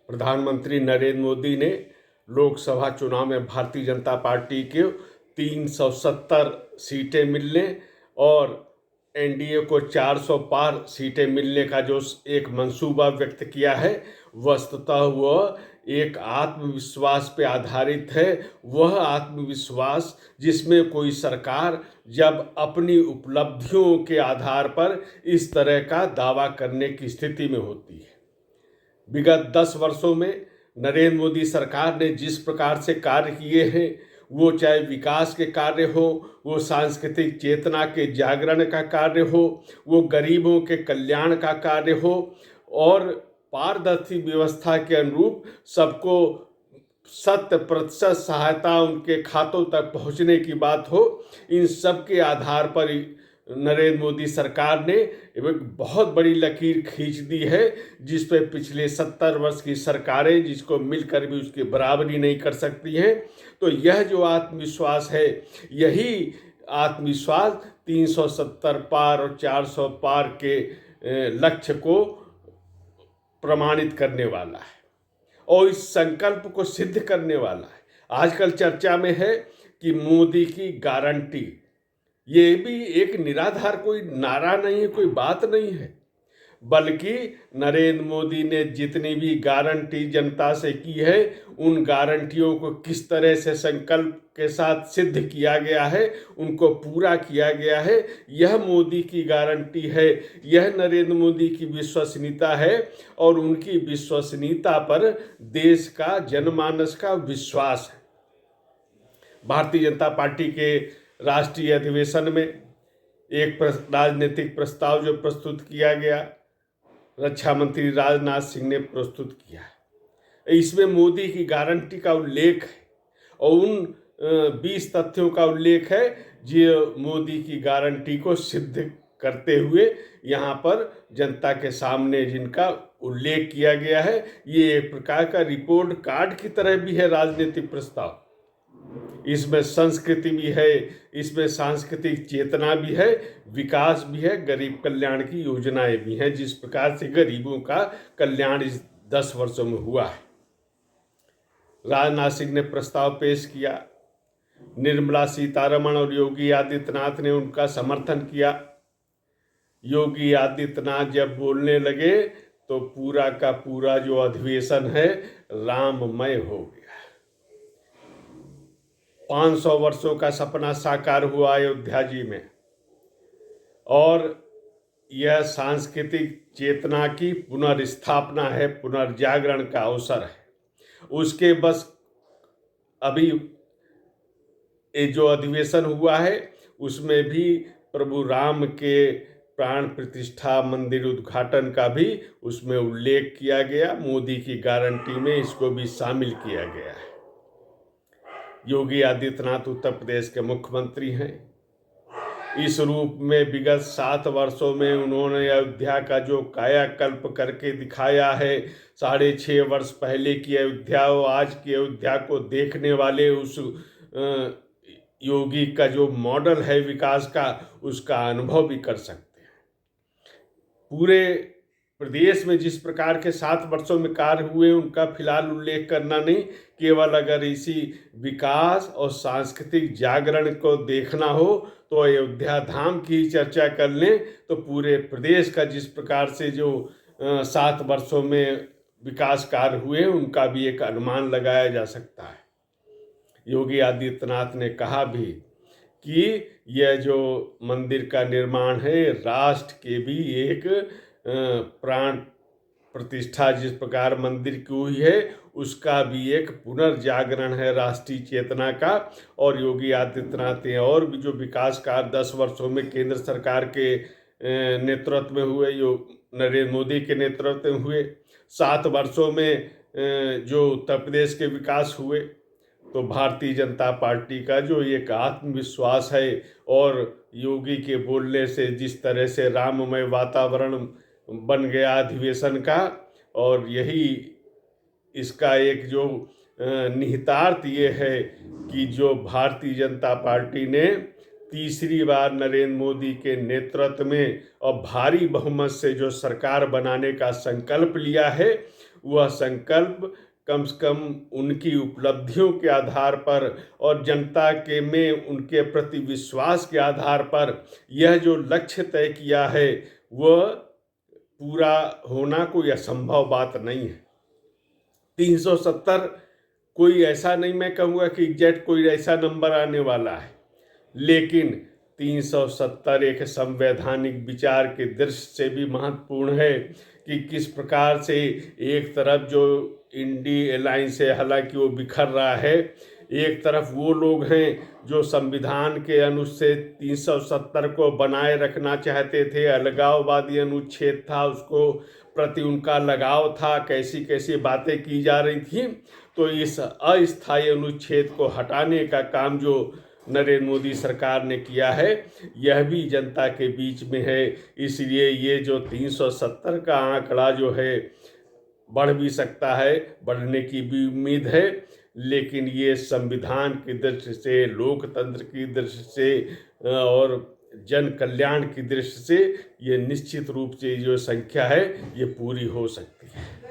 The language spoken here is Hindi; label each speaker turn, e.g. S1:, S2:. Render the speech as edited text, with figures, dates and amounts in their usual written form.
S1: प्रधानमंत्री नरेंद्र मोदी ने लोकसभा चुनाव में भारतीय जनता पार्टी के 370 सीटें मिलने और एनडीए को 400 पार सीटें मिलने का जो एक मंसूबा व्यक्त किया है, वस्तुतः वह एक आत्मविश्वास पे आधारित है। वह आत्मविश्वास जिसमें कोई सरकार जब अपनी उपलब्धियों के आधार पर इस तरह का दावा करने की स्थिति में होती है। विगत 10 वर्षों में नरेंद्र मोदी सरकार ने जिस प्रकार से कार्य किए हैं, वो चाहे विकास के कार्य हो, वो सांस्कृतिक चेतना के जागरण का कार्य हो, वो गरीबों के कल्याण का कार्य हो और पारदर्शी व्यवस्था के अनुरूप सबको 100% सहायता उनके खातों तक पहुंचने की बात हो, इन सब के आधार पर नरेंद्र मोदी सरकार ने एक बहुत बड़ी लकीर खींच दी है, जिस पे पिछले 70 वर्ष की सरकारें जिसको मिलकर भी उसकी बराबरी नहीं कर सकती हैं। तो यह जो आत्मविश्वास है, यही आत्मविश्वास 370 पार और 400 पार के लक्ष्य को प्रमाणित करने वाला है और इस संकल्प को सिद्ध करने वाला है। आजकल चर्चा में है कि मोदी की गारंटी, ये भी एक निराधार कोई नारा नहीं है, कोई बात नहीं है, बल्कि नरेंद्र मोदी ने जितनी भी गारंटी जनता से की है, उन गारंटियों को किस तरह से संकल्प के साथ सिद्ध किया गया है, उनको पूरा किया गया है, यह मोदी की गारंटी है, यह नरेंद्र मोदी की विश्वसनीयता है और उनकी विश्वसनीयता पर देश का, जनमानस का विश्वास है। भारतीय जनता पार्टी के राष्ट्रीय अधिवेशन में एक राजनीतिक प्रस्ताव जो प्रस्तुत किया गया, रक्षा मंत्री राजनाथ सिंह ने प्रस्तुत किया है। इसमें मोदी की गारंटी का उल्लेख है और उन 20 तथ्यों का उल्लेख है जो मोदी की गारंटी को सिद्ध करते हुए यहाँ पर जनता के सामने जिनका उल्लेख किया गया है। ये एक प्रकार का रिपोर्ट कार्ड की तरह भी है राजनीतिक प्रस्ताव। इसमें संस्कृति भी है, इसमें सांस्कृतिक चेतना भी है, विकास भी है, गरीब कल्याण की योजनाएं भी हैं, जिस प्रकार से गरीबों का कल्याण इस 10 वर्षों में हुआ है। राजनाथ सिंह ने प्रस्ताव पेश किया, निर्मला सीतारमण और योगी आदित्यनाथ ने उनका समर्थन किया। योगी आदित्यनाथ जब बोलने लगे तो पूरा का पूरा जो अधिवेशन है राममय हो गया। 500 वर्षों का सपना साकार हुआ अयोध्या जी में और यह सांस्कृतिक चेतना की पुनर्स्थापना है, पुनर्जागरण का अवसर है। उसके बस अभी ये जो अधिवेशन हुआ है उसमें भी प्रभु राम के प्राण प्रतिष्ठा मंदिर उद्घाटन का भी उसमें उल्लेख किया गया। मोदी की गारंटी में इसको भी शामिल किया गया है। योगी आदित्यनाथ उत्तर प्रदेश के मुख्यमंत्री हैं। इस रूप में विगत 7 वर्षों में उन्होंने अयोध्या का जो कायाकल्प करके दिखाया है, 6.5 वर्ष पहले की अयोध्या और आज की अयोध्या को देखने वाले उस योगी का जो मॉडल है विकास का, उसका अनुभव भी कर सकते हैं। पूरे प्रदेश में जिस प्रकार के 7 वर्षों में कार्य हुए उनका फिलहाल उल्लेख करना नहीं, केवल अगर इसी विकास और सांस्कृतिक जागरण को देखना हो तो अयोध्या धाम की चर्चा कर लें तो पूरे प्रदेश का जिस प्रकार से जो 7 वर्षों में विकास कार्य हुए उनका भी एक अनुमान लगाया जा सकता है। योगी आदित्यनाथ ने कहा भी कि यह जो मंदिर का निर्माण है राष्ट्र के भी एक प्राण प्रतिष्ठा जिस प्रकार मंदिर की हुई है उसका भी एक पुनर्जागरण है राष्ट्रीय चेतना का। और योगी आदित्यनाथ ने और भी जो विकास कार्य 10 वर्षों में केंद्र सरकार के नेतृत्व में हुए, जो नरेंद्र मोदी के नेतृत्व में हुए, 7 वर्षों में जो उत्तर प्रदेश के विकास हुए, तो भारतीय जनता पार्टी का जो एक आत्मविश्वास है और योगी के बोलने से जिस तरह से राममय वातावरण बन गया अधिवेशन का, और यही इसका एक जो निहितार्थ ये है कि जो भारतीय जनता पार्टी ने तीसरी बार नरेंद्र मोदी के नेतृत्व में और भारी बहुमत से जो सरकार बनाने का संकल्प लिया है, वह संकल्प कम से कम उनकी उपलब्धियों के आधार पर और जनता के में उनके प्रति विश्वास के आधार पर यह जो लक्ष्य तय किया है वह पूरा होना कोई असंभव बात नहीं है। 370 कोई ऐसा नहीं, मैं कहूँगा कि एग्जैक्ट कोई ऐसा नंबर आने वाला है, लेकिन 370 एक संवैधानिक विचार के दृष्टि से भी महत्वपूर्ण है कि किस प्रकार से एक तरफ जो इंडी अलायंस है, हालांकि वो बिखर रहा है, एक तरफ वो लोग हैं जो संविधान के अनुच्छेद 370 को बनाए रखना चाहते थे, अलगाववादी अनुच्छेद था, उसको प्रति उनका लगाव था, कैसी कैसी बातें की जा रही थी। तो इस अस्थायी अनुच्छेद को हटाने का काम जो नरेंद्र मोदी सरकार ने किया है, यह भी जनता के बीच में है। इसलिए ये जो 370 का आंकड़ा जो है बढ़ भी सकता है, बढ़ने की भी उम्मीद है, लेकिन ये संविधान की दृष्टि से, लोकतंत्र की दृष्टि से और जन कल्याण की दृष्टि से ये निश्चित रूप से जो संख्या है ये पूरी हो सकती है।